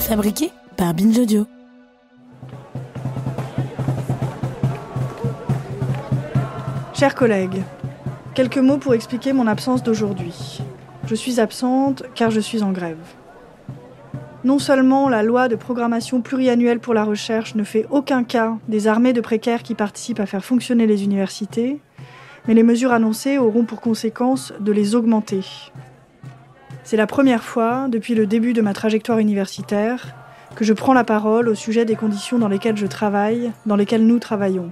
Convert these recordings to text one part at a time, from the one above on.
Fabriqué par Binge Audio. Chers collègues, quelques mots pour expliquer mon absence d'aujourd'hui. Je suis absente car je suis en grève. Non seulement la loi de programmation pluriannuelle pour la recherche ne fait aucun cas des armées de précaires qui participent à faire fonctionner les universités, mais les mesures annoncées auront pour conséquence de les augmenter. C'est la première fois, depuis le début de ma trajectoire universitaire, que je prends la parole au sujet des conditions dans lesquelles je travaille, dans lesquelles nous travaillons.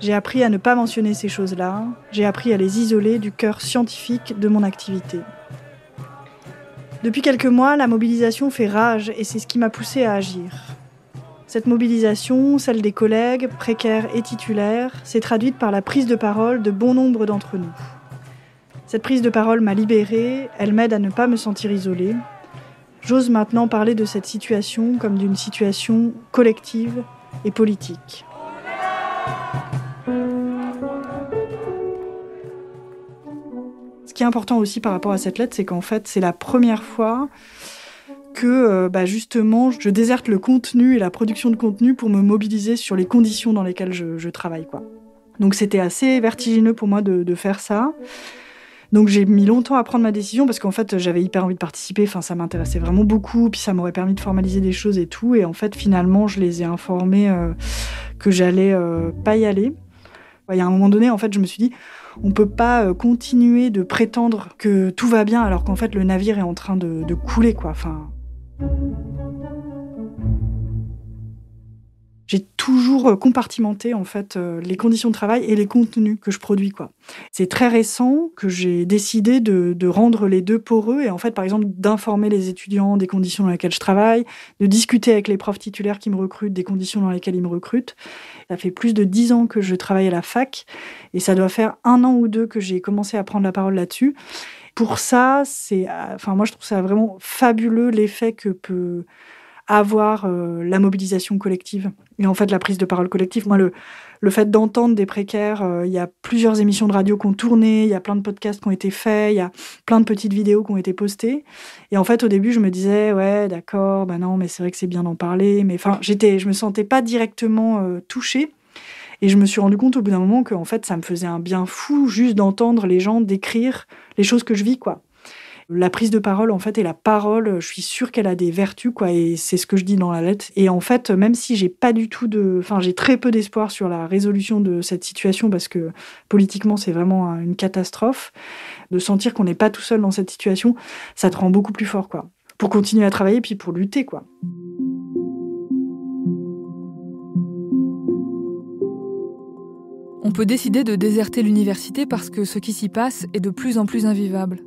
J'ai appris à ne pas mentionner ces choses-là, j'ai appris à les isoler du cœur scientifique de mon activité. Depuis quelques mois, la mobilisation fait rage et c'est ce qui m'a poussée à agir. Cette mobilisation, celle des collègues, précaires et titulaires, s'est traduite par la prise de parole de bon nombre d'entre nous. Cette prise de parole m'a libérée, elle m'aide à ne pas me sentir isolée. J'ose maintenant parler de cette situation comme d'une situation collective et politique. Ce qui est important aussi par rapport à cette lettre, c'est qu'en fait, c'est la première fois que justement, je déserte le contenu et la production de contenu pour me mobiliser sur les conditions dans lesquelles je travaille, quoi. Donc c'était assez vertigineux pour moi de faire ça. Donc j'ai mis longtemps à prendre ma décision parce qu'en fait j'avais hyper envie de participer, ça m'intéressait vraiment beaucoup, puis ça m'aurait permis de formaliser des choses et tout, et en fait finalement je les ai informés que j'allais pas y aller. Il y a un moment donné, en fait, je me suis dit, on peut pas continuer de prétendre que tout va bien alors qu'en fait le navire est en train de couler, quoi. J'ai toujours compartimenté en fait les conditions de travail et les contenus que je produis, quoi. C'est très récent que j'ai décidé de rendre les deux poreux et en fait par exemple d'informer les étudiants des conditions dans lesquelles je travaille, de discuter avec les profs titulaires qui me recrutent des conditions dans lesquelles ils me recrutent. Ça fait plus de 10 ans que je travaille à la fac et ça doit faire 1 an ou 2 que j'ai commencé à prendre la parole là-dessus. Pour ça, moi je trouve ça vraiment fabuleux l'effet que peut avoir la mobilisation collective et en fait la prise de parole collective. Moi, le fait d'entendre des précaires, il y a plusieurs émissions de radio qui ont tourné, il y a plein de podcasts qui ont été faits, il y a plein de petites vidéos qui ont été postées. Et en fait, au début, je me disais, ouais, d'accord, non, mais c'est vrai que c'est bien d'en parler. Mais je me sentais pas directement touchée. Et je me suis rendu compte au bout d'un moment que en fait, ça me faisait un bien fou juste d'entendre les gens décrire les choses que je vis, quoi. La prise de parole, en fait, et la parole, je suis sûre qu'elle a des vertus, quoi, et c'est ce que je dis dans la lettre. Et en fait, même si j'ai très peu d'espoir sur la résolution de cette situation, parce que politiquement, c'est vraiment une catastrophe, de sentir qu'on n'est pas tout seul dans cette situation, ça te rend beaucoup plus fort, quoi, pour continuer à travailler, puis pour lutter, quoi. On peut décider de déserter l'université parce que ce qui s'y passe est de plus en plus invivable.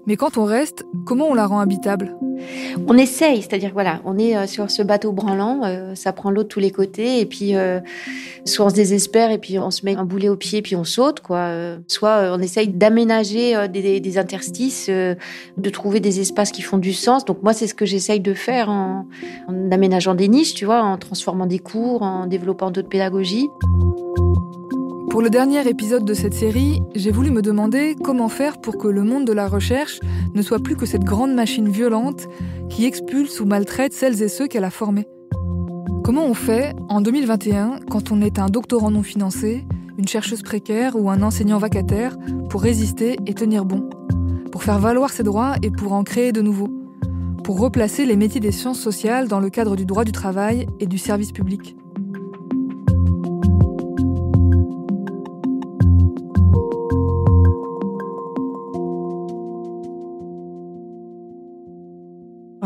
Mais quand on reste, comment on la rend habitable ? On essaye, c'est-à-dire voilà, on est sur ce bateau branlant, ça prend l'eau de tous les côtés, et puis soit on se désespère et puis on se met un boulet au pied puis on saute, quoi. Soit on essaye d'aménager des interstices, de trouver des espaces qui font du sens. Donc moi, c'est ce que j'essaye de faire en aménageant des niches, tu vois, en transformant des cours, en développant d'autres pédagogies. Pour le dernier épisode de cette série, j'ai voulu me demander comment faire pour que le monde de la recherche ne soit plus que cette grande machine violente qui expulse ou maltraite celles et ceux qu'elle a formés. Comment on fait, en 2021, quand on est un doctorant non financé, une chercheuse précaire ou un enseignant vacataire, pour résister et tenir bon, pour faire valoir ses droits et pour en créer de nouveaux, pour replacer les métiers des sciences sociales dans le cadre du droit du travail et du service public.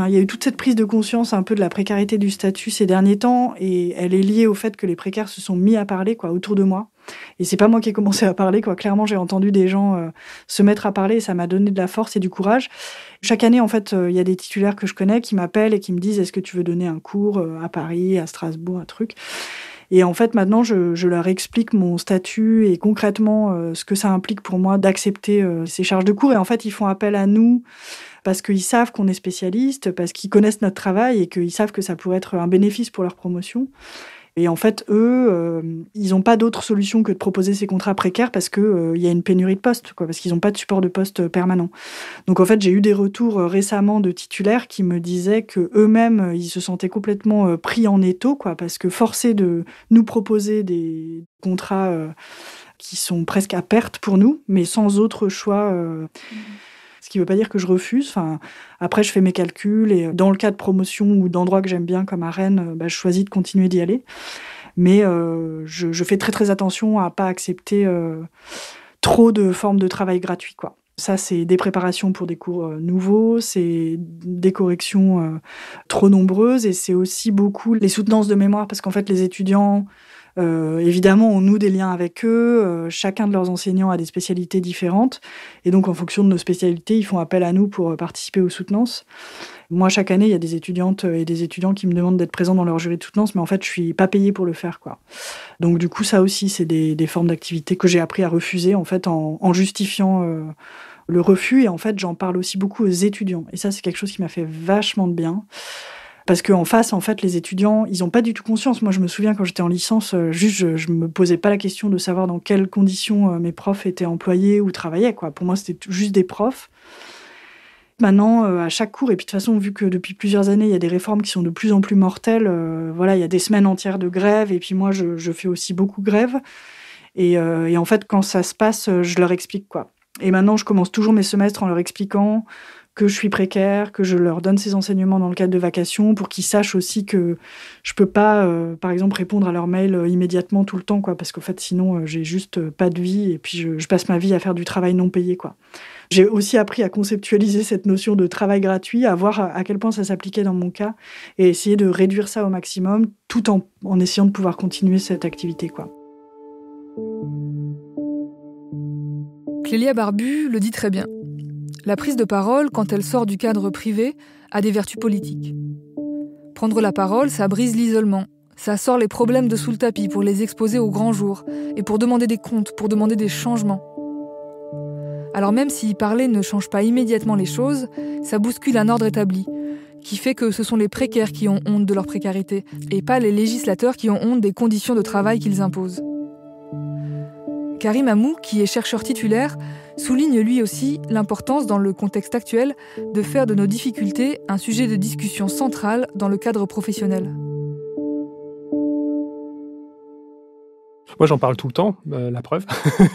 Il y a eu toute cette prise de conscience un peu de la précarité du statut ces derniers temps et elle est liée au fait que les précaires se sont mis à parler, quoi, autour de moi. Et c'est pas moi qui ai commencé à parler, quoi. Clairement, j'ai entendu des gens se mettre à parler et ça m'a donné de la force et du courage. Chaque année, en fait, il y a des titulaires que je connais qui m'appellent et qui me disent « Est-ce que tu veux donner un cours à Paris, à Strasbourg, un truc ?» Et en fait, maintenant, je leur explique mon statut et concrètement ce que ça implique pour moi d'accepter ces charges de cours. Et en fait, ils font appel à nous parce qu'ils savent qu'on est spécialistes, parce qu'ils connaissent notre travail et qu'ils savent que ça pourrait être un bénéfice pour leur promotion. Et en fait, eux, ils n'ont pas d'autre solution que de proposer ces contrats précaires parce qu'il y a une pénurie de postes, quoi, parce qu'ils n'ont pas de support de poste permanent. Donc en fait, j'ai eu des retours récemment de titulaires qui me disaient qu'eux-mêmes, ils se sentaient complètement pris en étau, quoi, parce que forcés de nous proposer des contrats qui sont presque à perte pour nous, mais sans autre choix. Ce qui ne veut pas dire que je refuse. Enfin, après, je fais mes calculs et dans le cas de promotion ou d'endroits que j'aime bien comme à Rennes, je choisis de continuer d'y aller. Mais je fais très très attention à ne pas accepter trop de formes de travail gratuit, quoi. Ça, c'est des préparations pour des cours nouveaux, c'est des corrections trop nombreuses et c'est aussi beaucoup les soutenances de mémoire parce qu'en fait, les étudiants... évidemment, on noue des liens avec eux. Chacun de leurs enseignants a des spécialités différentes. Et donc, en fonction de nos spécialités, ils font appel à nous pour participer aux soutenances. Moi, chaque année, il y a des étudiantes et des étudiants qui me demandent d'être présents dans leur jury de soutenance, mais en fait, je suis pas payée pour le faire, quoi. Donc, du coup, ça aussi, c'est des formes d'activités que j'ai appris à refuser, en fait, en justifiant le refus. Et en fait, j'en parle aussi beaucoup aux étudiants. Et ça, c'est quelque chose qui m'a fait vachement de bien. Parce qu'en face, en fait, les étudiants, ils n'ont pas du tout conscience. Moi, je me souviens, quand j'étais en licence, je me posais pas la question de savoir dans quelles conditions mes profs étaient employés ou travaillaient, quoi. Pour moi, c'était juste des profs. Maintenant, à chaque cours, et puis de toute façon, vu que depuis plusieurs années, il y a des réformes qui sont de plus en plus mortelles, voilà, il y a des semaines entières de grève, et puis moi, je fais aussi beaucoup grève. Et en fait, quand ça se passe, je leur explique, quoi. Et maintenant, je commence toujours mes semestres en leur expliquant que je suis précaire, que je leur donne ces enseignements dans le cadre de vacations pour qu'ils sachent aussi que je peux pas, par exemple, répondre à leurs mails immédiatement tout le temps, quoi, parce qu'en fait, sinon, j'ai juste pas de vie et puis je passe ma vie à faire du travail non payé, quoi. J'ai aussi appris à conceptualiser cette notion de travail gratuit, à voir à quel point ça s'appliquait dans mon cas et essayer de réduire ça au maximum tout en essayant de pouvoir continuer cette activité, quoi. Clélia Barbu le dit très bien. La prise de parole, quand elle sort du cadre privé, a des vertus politiques. Prendre la parole, ça brise l'isolement. Ça sort les problèmes de sous le tapis pour les exposer au grand jour et pour demander des comptes, pour demander des changements. Alors même si parler ne change pas immédiatement les choses, ça bouscule un ordre établi, qui fait que ce sont les précaires qui ont honte de leur précarité, et pas les législateurs qui ont honte des conditions de travail qu'ils imposent. Karim Amou, qui est chercheur titulaire, souligne lui aussi l'importance dans le contexte actuel de faire de nos difficultés un sujet de discussion central dans le cadre professionnel. Moi, j'en parle tout le temps, la preuve,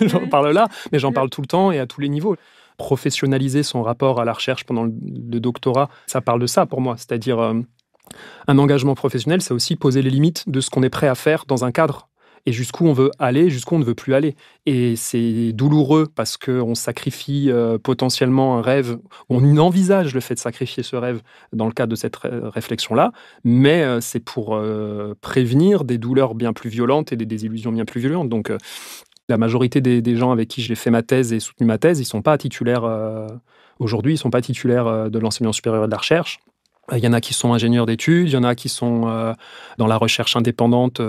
j'en parle là, mais j'en parle tout le temps et à tous les niveaux. Professionnaliser son rapport à la recherche pendant le doctorat, ça parle de ça pour moi, c'est-à-dire un engagement professionnel, c'est aussi poser les limites de ce qu'on est prêt à faire dans un cadre. Et jusqu'où on veut aller, jusqu'où on ne veut plus aller. Et c'est douloureux parce qu'on sacrifie potentiellement un rêve, on envisage le fait de sacrifier ce rêve dans le cadre de cette réflexion-là, mais c'est pour prévenir des douleurs bien plus violentes et des désillusions bien plus violentes. Donc la majorité des gens avec qui j'ai fait ma thèse et soutenu ma thèse, ils ne sont pas titulaires aujourd'hui, ils ne sont pas titulaires de l'enseignement supérieur et de la recherche. Il y en a qui sont ingénieurs d'études, il y en a qui sont dans la recherche indépendante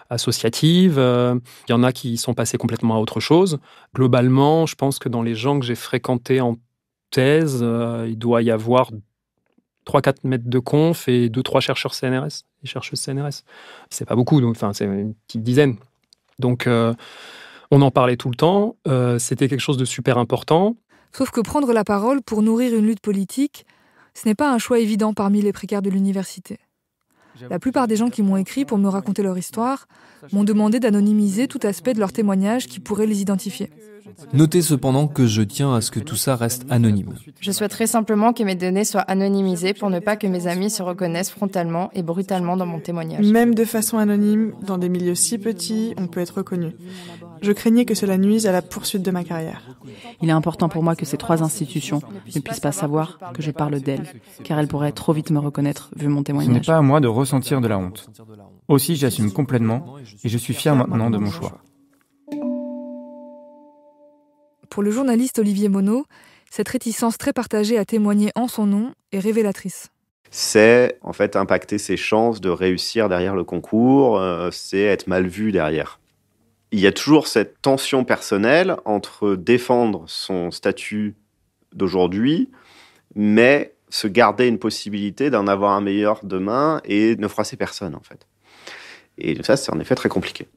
associative, il y en a qui sont passés complètement à autre chose. Globalement, je pense que dans les gens que j'ai fréquentés en thèse, il doit y avoir 3-4 maîtres de conf et 2-3 chercheurs CNRS et chercheuses CNRS. C'est pas beaucoup, donc, c'est une petite dizaine. Donc, on en parlait tout le temps, c'était quelque chose de super important. Sauf que prendre la parole pour nourrir une lutte politique, ce n'est pas un choix évident parmi les précaires de l'université. La plupart des gens qui m'ont écrit pour me raconter leur histoire m'ont demandé d'anonymiser tout aspect de leur témoignage qui pourrait les identifier. Notez cependant que je tiens à ce que tout ça reste anonyme. Je souhaiterais simplement que mes données soient anonymisées pour ne pas que mes amis se reconnaissent frontalement et brutalement dans mon témoignage. Même de façon anonyme, dans des milieux si petits, on peut être reconnu. Je craignais que cela nuise à la poursuite de ma carrière. Il est important pour moi que ces 3 institutions ne puissent pas savoir que je parle d'elles, car elles pourraient trop vite me reconnaître vu mon témoignage. Ce n'est pas à moi de ressentir de la honte. Aussi, j'assume complètement et je suis fier maintenant de mon choix. Pour le journaliste Olivier Monod, cette réticence très partagée à témoigner en son nom est révélatrice. C'est en fait impacter ses chances de réussir derrière le concours, c'est être mal vu derrière. Il y a toujours cette tension personnelle entre défendre son statut d'aujourd'hui, mais se garder une possibilité d'en avoir un meilleur demain et ne froisser personne en fait. Et ça, c'est en effet très compliqué.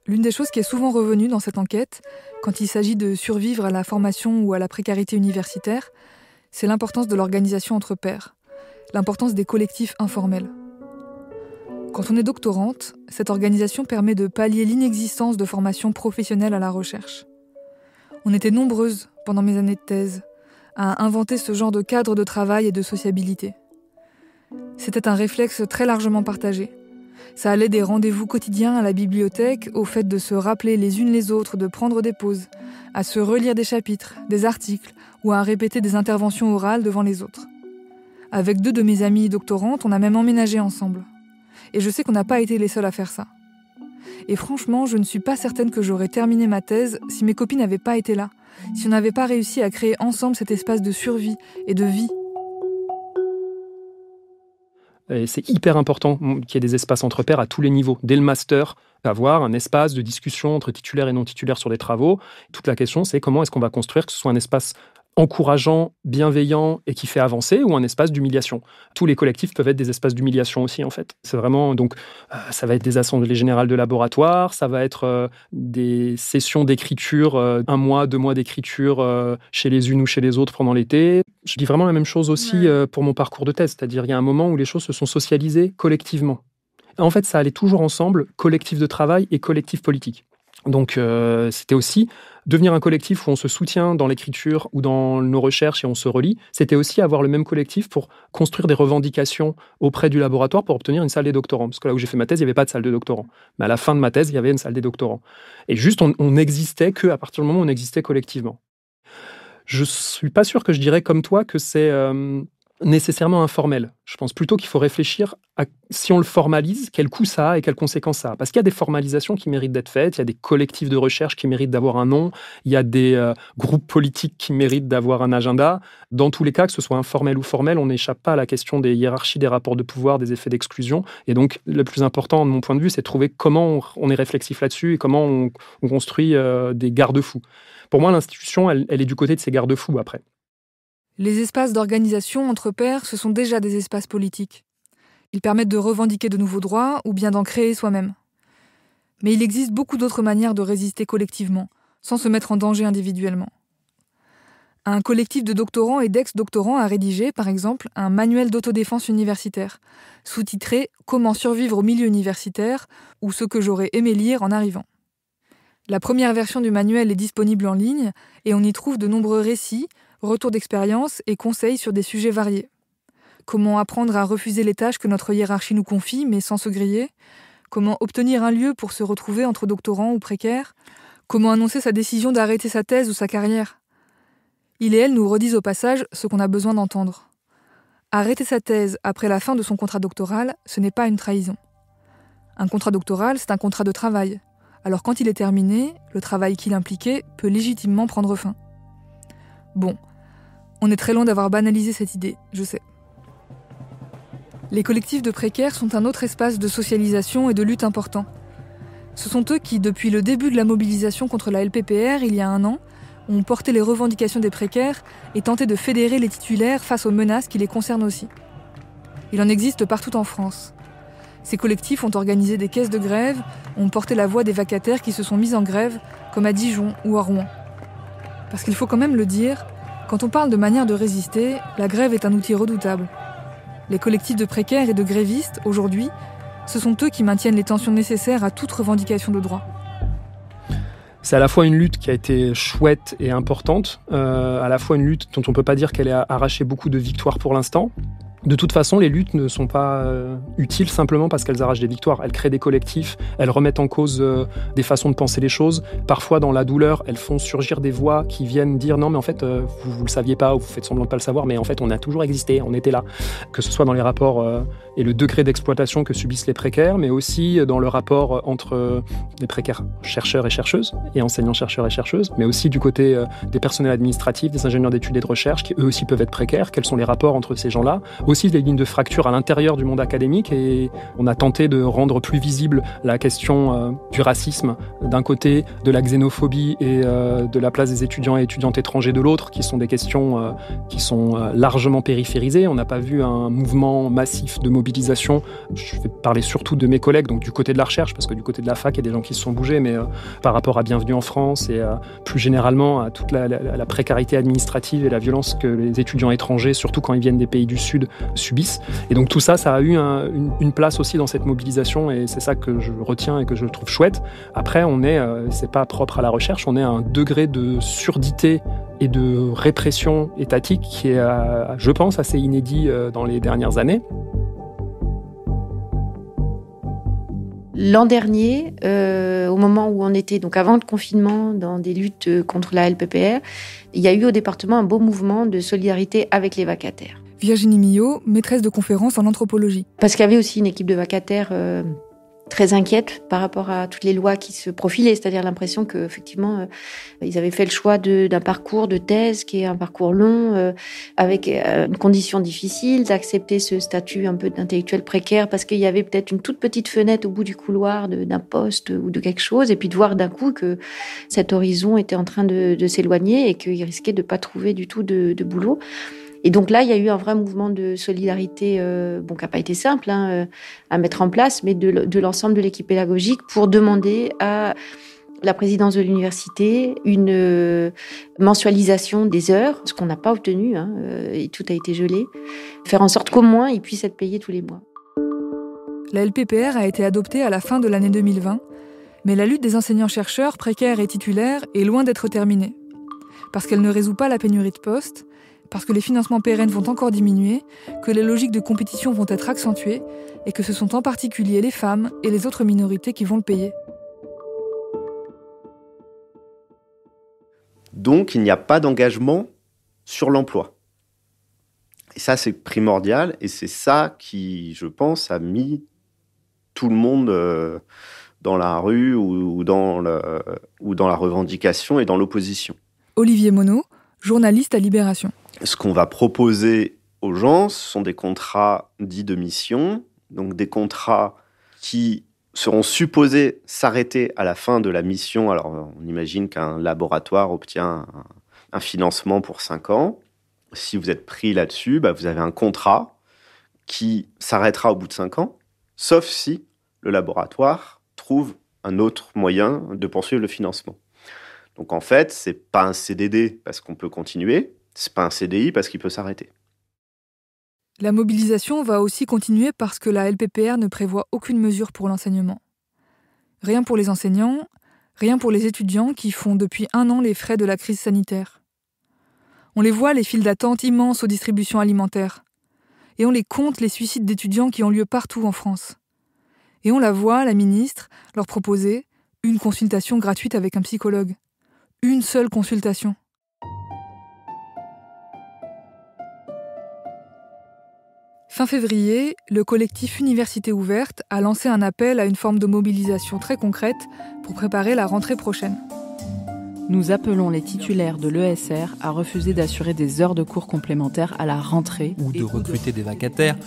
L'une des choses qui est souvent revenue dans cette enquête, quand il s'agit de survivre à la formation ou à la précarité universitaire, c'est l'importance de l'organisation entre pairs, l'importance des collectifs informels. Quand on est doctorante, cette organisation permet de pallier l'inexistence de formations professionnelles à la recherche. On était nombreuses, pendant mes années de thèse, à inventer ce genre de cadre de travail et de sociabilité. C'était un réflexe très largement partagé. Ça allait des rendez-vous quotidiens à la bibliothèque, au fait de se rappeler les unes les autres, de prendre des pauses, à se relire des chapitres, des articles, ou à répéter des interventions orales devant les autres. Avec 2 de mes amies doctorantes, on a même emménagé ensemble. Et je sais qu'on n'a pas été les seuls à faire ça. Et franchement, je ne suis pas certaine que j'aurais terminé ma thèse si mes copines n'avaient pas été là, si on n'avait pas réussi à créer ensemble cet espace de survie et de vie. Et c'est hyper important qu'il y ait des espaces entre pairs à tous les niveaux. Dès le master, avoir un espace de discussion entre titulaires et non titulaires sur les travaux. Toute la question, c'est comment est-ce qu'on va construire que ce soit un espace encourageant, bienveillant et qui fait avancer, ou un espace d'humiliation. Tous les collectifs peuvent être des espaces d'humiliation aussi, en fait. C'est vraiment, donc, ça va être des assemblées générales de laboratoire, ça va être des sessions d'écriture, 1 mois, 2 mois d'écriture chez les unes ou chez les autres pendant l'été. Je dis vraiment la même chose aussi pour mon parcours de thèse, c'est-à-dire il y a un moment où les choses se sont socialisées collectivement. En fait, ça allait toujours ensemble, collectif de travail et collectif politique. Donc, c'était aussi devenir un collectif où on se soutient dans l'écriture ou dans nos recherches et on se relie. C'était aussi avoir le même collectif pour construire des revendications auprès du laboratoire pour obtenir une salle des doctorants. Parce que là où j'ai fait ma thèse, il n'y avait pas de salle de doctorants. Mais à la fin de ma thèse, il y avait une salle des doctorants. Et juste, on n'existait qu'à partir du moment où on existait collectivement. Je ne suis pas sûr que je dirais comme toi que c'est nécessairement informel. Je pense plutôt qu'il faut réfléchir à si on le formalise, quel coût ça a et quelles conséquences ça a. Parce qu'il y a des formalisations qui méritent d'être faites, il y a des collectifs de recherche qui méritent d'avoir un nom, il y a des groupes politiques qui méritent d'avoir un agenda. Dans tous les cas, que ce soit informel ou formel, on n'échappe pas à la question des hiérarchies, des rapports de pouvoir, des effets d'exclusion. Et donc, le plus important, de mon point de vue, c'est de trouver comment on est réflexif là-dessus et comment on construit des garde-fous. Pour moi, l'institution, elle est du côté de ces garde-fous après. Les espaces d'organisation entre pairs, ce sont déjà des espaces politiques. Ils permettent de revendiquer de nouveaux droits ou bien d'en créer soi-même. Mais il existe beaucoup d'autres manières de résister collectivement, sans se mettre en danger individuellement. Un collectif de doctorants et d'ex-doctorants a rédigé, par exemple, un manuel d'autodéfense universitaire, sous-titré « Comment survivre au milieu universitaire » ou « Ce que j'aurais aimé lire en arrivant ». La première version du manuel est disponible en ligne et on y trouve de nombreux récits, retours d'expérience et conseils sur des sujets variés. Comment apprendre à refuser les tâches que notre hiérarchie nous confie, mais sans se griller ? Comment obtenir un lieu pour se retrouver entre doctorants ou précaires ? Comment annoncer sa décision d'arrêter sa thèse ou sa carrière ? Il et elle nous redisent au passage ce qu'on a besoin d'entendre. Arrêter sa thèse après la fin de son contrat doctoral, ce n'est pas une trahison. Un contrat doctoral, c'est un contrat de travail. Alors quand il est terminé, le travail qu'il impliquait peut légitimement prendre fin. Bon, on est très loin d'avoir banalisé cette idée, je sais. Les collectifs de précaires sont un autre espace de socialisation et de lutte important. Ce sont eux qui, depuis le début de la mobilisation contre la LPPR, il y a 1 an, ont porté les revendications des précaires et tenté de fédérer les titulaires face aux menaces qui les concernent aussi. Il en existe partout en France. Ces collectifs ont organisé des caisses de grève, ont porté la voix des vacataires qui se sont mis en grève, comme à Dijon ou à Rouen. Parce qu'il faut quand même le dire, quand on parle de manière de résister, la grève est un outil redoutable. Les collectifs de précaires et de grévistes, aujourd'hui, ce sont eux qui maintiennent les tensions nécessaires à toute revendication de droit. C'est à la fois une lutte qui a été chouette et importante, à la fois une lutte dont on ne peut pas dire qu'elle a arraché beaucoup de victoires pour l'instant. De toute façon, les luttes ne sont pas utiles simplement parce qu'elles arrachent des victoires. Elles créent des collectifs, elles remettent en cause des façons de penser les choses. Parfois, dans la douleur, elles font surgir des voix qui viennent dire « Non, mais en fait, vous le saviez pas ou vous faites semblant de pas le savoir, mais en fait, on a toujours existé, on était là. » Que ce soit dans les rapports et le degré d'exploitation que subissent les précaires, mais aussi dans le rapport entre les précaires chercheurs et chercheuses, et enseignants-chercheurs et chercheuses, mais aussi du côté des personnels administratifs, des ingénieurs d'études et de recherche, qui eux aussi peuvent être précaires. Quels sont les rapports entre ces gens-là ? Aussi aussi des lignes de fracture à l'intérieur du monde académique et on a tenté de rendre plus visible la question du racisme d'un côté, de la xénophobie et de la place des étudiants et étudiantes étrangers de l'autre, qui sont des questions qui sont largement périphérisées. On n'a pas vu un mouvement massif de mobilisation. Je vais parler surtout de mes collègues, donc du côté de la recherche, parce que du côté de la fac, il y a des gens qui se sont bougés, mais par rapport à Bienvenue en France et plus généralement à toute la précarité administrative et la violence que les étudiants étrangers, surtout quand ils viennent des pays du Sud, subissent. Et donc tout ça, ça a eu une place aussi dans cette mobilisation et c'est ça que je retiens et que je trouve chouette. Après, c'est pas propre à la recherche, on est à un degré de surdité et de répression étatique qui est, je pense, assez inédit dans les dernières années. L'an dernier, au moment où on était, donc avant le confinement, dans des luttes contre la LPPR, il y a eu au département un beau mouvement de solidarité avec les vacataires. Virginie Millot, maîtresse de conférences en anthropologie. Parce qu'il y avait aussi une équipe de vacataires très inquiète par rapport à toutes les lois qui se profilaient, c'est-à-dire l'impression qu'effectivement, ils avaient fait le choix d'un parcours de thèse qui est un parcours long, avec une condition difficile, d'accepter ce statut un peu d'intellectuel précaire parce qu'il y avait peut-être une toute petite fenêtre au bout du couloir d'un poste ou de quelque chose, et puis de voir d'un coup que cet horizon était en train de s'éloigner et qu'ils risquaient de ne pas trouver du tout de boulot. Et donc là, il y a eu un vrai mouvement de solidarité, qui n'a pas été simple à mettre en place, mais de l'ensemble de l'équipe pédagogique pour demander à la présidence de l'université une mensualisation des heures, ce qu'on n'a pas obtenu, et tout a été gelé, faire en sorte qu'au moins ils puissent être payés tous les mois. La LPPR a été adoptée à la fin de l'année 2020, mais la lutte des enseignants-chercheurs précaires et titulaires est loin d'être terminée. Parce qu'elle ne résout pas la pénurie de postes, parce que les financements pérennes vont encore diminuer, que les logiques de compétition vont être accentuées et que ce sont en particulier les femmes et les autres minorités qui vont le payer. Donc, il n'y a pas d'engagement sur l'emploi. Et ça, c'est primordial et c'est ça qui, je pense, a mis tout le monde dans la rue ou dans la revendication et dans l'opposition. Olivier Monod, journaliste à Libération. Ce qu'on va proposer aux gens, ce sont des contrats dits de mission, donc des contrats qui seront supposés s'arrêter à la fin de la mission. Alors, on imagine qu'un laboratoire obtient un financement pour 5 ans. Si vous êtes pris là-dessus, vous avez un contrat qui s'arrêtera au bout de 5 ans, sauf si le laboratoire trouve un autre moyen de poursuivre le financement. Donc en fait, c'est pas un CDD parce qu'on peut continuer, c'est pas un CDI parce qu'il peut s'arrêter. La mobilisation va aussi continuer parce que la LPPR ne prévoit aucune mesure pour l'enseignement. Rien pour les enseignants, rien pour les étudiants qui font depuis 1 an les frais de la crise sanitaire. On les voit, les files d'attente immenses aux distributions alimentaires. Et on les compte, les suicides d'étudiants qui ont lieu partout en France. Et on la voit, la ministre, leur proposer une consultation gratuite avec un psychologue. Une seule consultation. Fin février, le collectif Université Ouverte a lancé un appel à une forme de mobilisation très concrète pour préparer la rentrée prochaine. Nous appelons les titulaires de l'ESR à refuser d'assurer des heures de cours complémentaires à la rentrée ou de recruter des vacataires,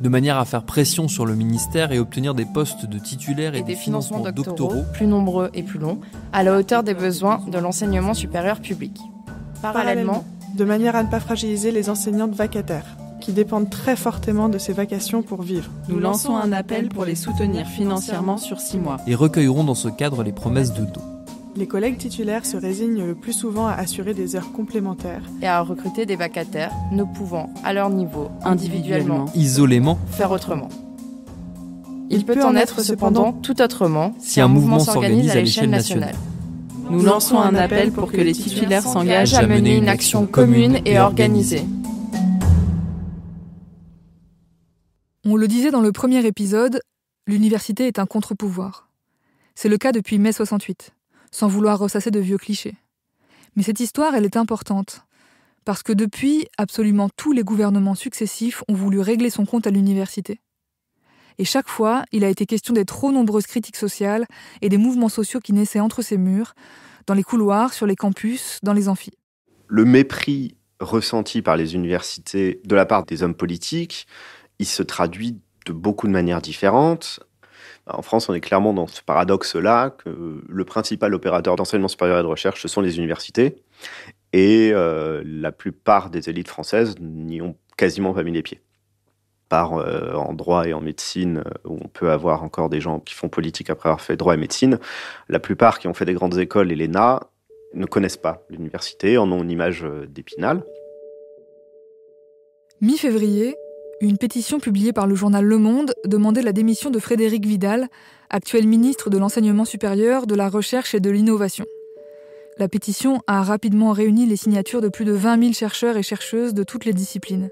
de manière à faire pression sur le ministère et obtenir des postes de titulaires et des financements doctoraux plus nombreux et plus longs, à la hauteur des besoins de l'enseignement supérieur public. Parallèlement, de manière à ne pas fragiliser les enseignantes vacataires, qui dépendent très fortement de ces vacations pour vivre. Nous lançons un appel pour les soutenir financièrement sur 6 mois. Et recueillerons dans ce cadre les promesses de dos. Les collègues titulaires se résignent le plus souvent à assurer des heures complémentaires et à recruter des vacataires, ne pouvant, à leur niveau, individuellement, isolément, faire autrement. Il peut en être cependant tout autrement si un mouvement s'organise à l'échelle nationale. Nous lançons un appel pour que les titulaires s'engagent à mener une action commune et organisée. On le disait dans le premier épisode, l'université est un contre-pouvoir. C'est le cas depuis mai 68, sans vouloir ressasser de vieux clichés. Mais cette histoire, elle est importante, parce que depuis, absolument tous les gouvernements successifs ont voulu régler son compte à l'université. Et chaque fois, il a été question des trop nombreuses critiques sociales et des mouvements sociaux qui naissaient entre ces murs, dans les couloirs, sur les campus, dans les amphis. Le mépris ressenti par les universités de la part des hommes politiques, il se traduit de beaucoup de manières différentes. En France, on est clairement dans ce paradoxe-là, que le principal opérateur d'enseignement supérieur et de recherche, ce sont les universités. Et la plupart des élites françaises n'y ont quasiment pas mis les pieds. Par en droit et en médecine, où on peut avoir encore des gens qui font politique après avoir fait droit et médecine, la plupart qui ont fait des grandes écoles et l'ENA ne connaissent pas l'université, en ont une image d'Épinal. Mi-février, une pétition publiée par le journal Le Monde demandait la démission de Frédérique Vidal, actuel ministre de l'Enseignement supérieur, de la Recherche et de l'Innovation. La pétition a rapidement réuni les signatures de plus de 20 000 chercheurs et chercheuses de toutes les disciplines.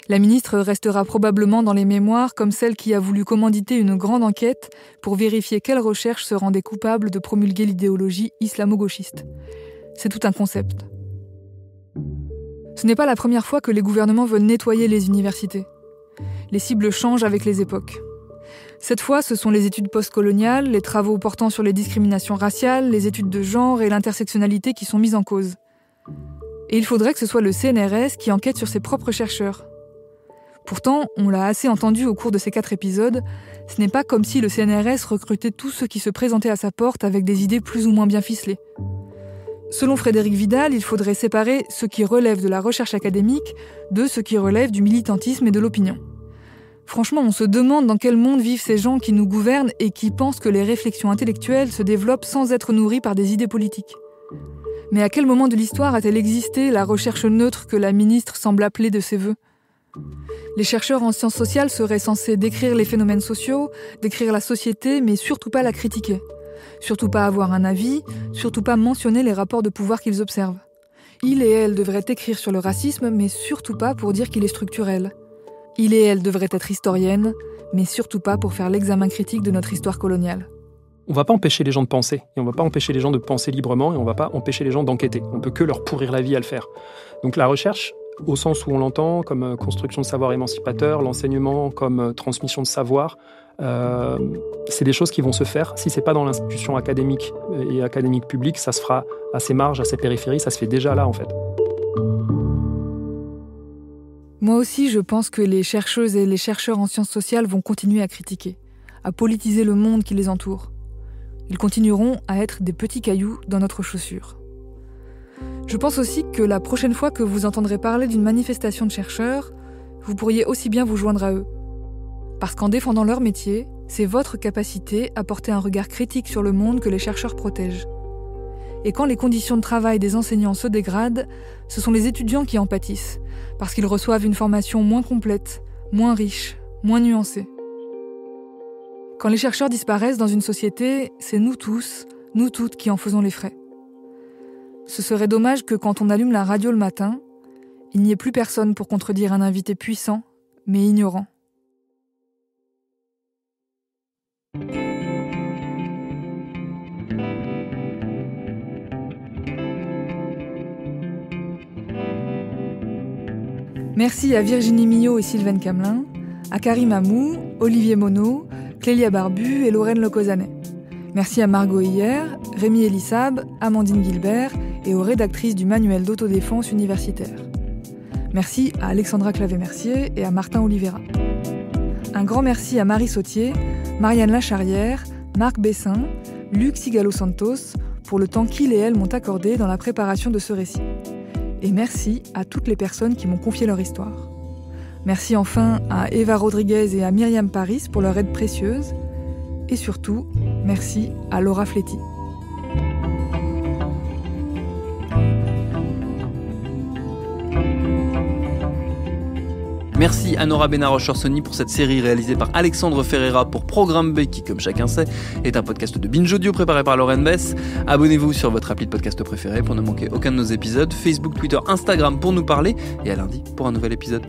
La ministre restera probablement dans les mémoires comme celle qui a voulu commanditer une grande enquête pour vérifier quelles recherches se rendaient coupables de promulguer l'idéologie islamo-gauchiste. C'est tout un concept. Ce n'est pas la première fois que les gouvernements veulent nettoyer les universités. Les cibles changent avec les époques. Cette fois, ce sont les études postcoloniales, les travaux portant sur les discriminations raciales, les études de genre et l'intersectionnalité qui sont mises en cause. Et il faudrait que ce soit le CNRS qui enquête sur ses propres chercheurs. Pourtant, on l'a assez entendu au cours de ces 4 épisodes, ce n'est pas comme si le CNRS recrutait tous ceux qui se présentaient à sa porte avec des idées plus ou moins bien ficelées. Selon Frédérique Vidal, il faudrait séparer ce qui relève de la recherche académique de ce qui relève du militantisme et de l'opinion. Franchement, on se demande dans quel monde vivent ces gens qui nous gouvernent et qui pensent que les réflexions intellectuelles se développent sans être nourries par des idées politiques. Mais à quel moment de l'histoire a-t-elle existé la recherche neutre que la ministre semble appeler de ses vœux ? Les chercheurs en sciences sociales seraient censés décrire les phénomènes sociaux, décrire la société, mais surtout pas la critiquer. Surtout pas avoir un avis, surtout pas mentionner les rapports de pouvoir qu'ils observent. Il et elle devraient écrire sur le racisme, mais surtout pas pour dire qu'il est structurel. Il et elle devraient être historiennes, mais surtout pas pour faire l'examen critique de notre histoire coloniale. On ne va pas empêcher les gens de penser, et on ne va pas empêcher les gens de penser librement, et on ne va pas empêcher les gens d'enquêter. On ne peut que leur pourrir la vie à le faire. Donc la recherche, au sens où on l'entend, comme construction de savoir émancipateur, l'enseignement comme transmission de savoir, c'est des choses qui vont se faire. Si ce n'est pas dans l'institution académique et académique publique, ça se fera à ses marges, à ses périphéries, ça se fait déjà là en fait. Moi aussi, je pense que les chercheuses et les chercheurs en sciences sociales vont continuer à critiquer, à politiser le monde qui les entoure. Ils continueront à être des petits cailloux dans notre chaussure. Je pense aussi que la prochaine fois que vous entendrez parler d'une manifestation de chercheurs, vous pourriez aussi bien vous joindre à eux. Parce qu'en défendant leur métier, c'est votre capacité à porter un regard critique sur le monde que les chercheurs protègent. Et quand les conditions de travail des enseignants se dégradent, ce sont les étudiants qui en pâtissent, parce qu'ils reçoivent une formation moins complète, moins riche, moins nuancée. Quand les chercheurs disparaissent dans une société, c'est nous tous, nous toutes qui en faisons les frais. Ce serait dommage que quand on allume la radio le matin, il n'y ait plus personne pour contredire un invité puissant, mais ignorant. Merci à Virginie Millot et Sylvaine Camelin, à Karim Amou, Olivier Monod, Clélia Barbu et Lorraine Lecausanet. Merci à Margot Hier, Rémi Elissab, Amandine Gilbert et aux rédactrices du manuel d'autodéfense universitaire. Merci à Alexandra Clavé-Mercier et à Martin Oliveira. Un grand merci à Marie Sautier, Marianne Lacharrière, Marc Bessin, Luc Sigalo-Santos pour le temps qu'ils et elles m'ont accordé dans la préparation de ce récit. Et merci à toutes les personnes qui m'ont confié leur histoire. Merci enfin à Eva Rodriguez et à Myriam Paris pour leur aide précieuse. Et surtout, merci à Laura Fletti. Merci à Nora Benaroche-Orsoni pour cette série réalisée par Alexandre Ferreira pour Programme B qui, comme chacun sait, est un podcast de Binge Audio préparé par Lauren Bess. Abonnez-vous sur votre appli de podcast préféré pour ne manquer aucun de nos épisodes. Facebook, Twitter, Instagram pour nous parler. Et à lundi pour un nouvel épisode.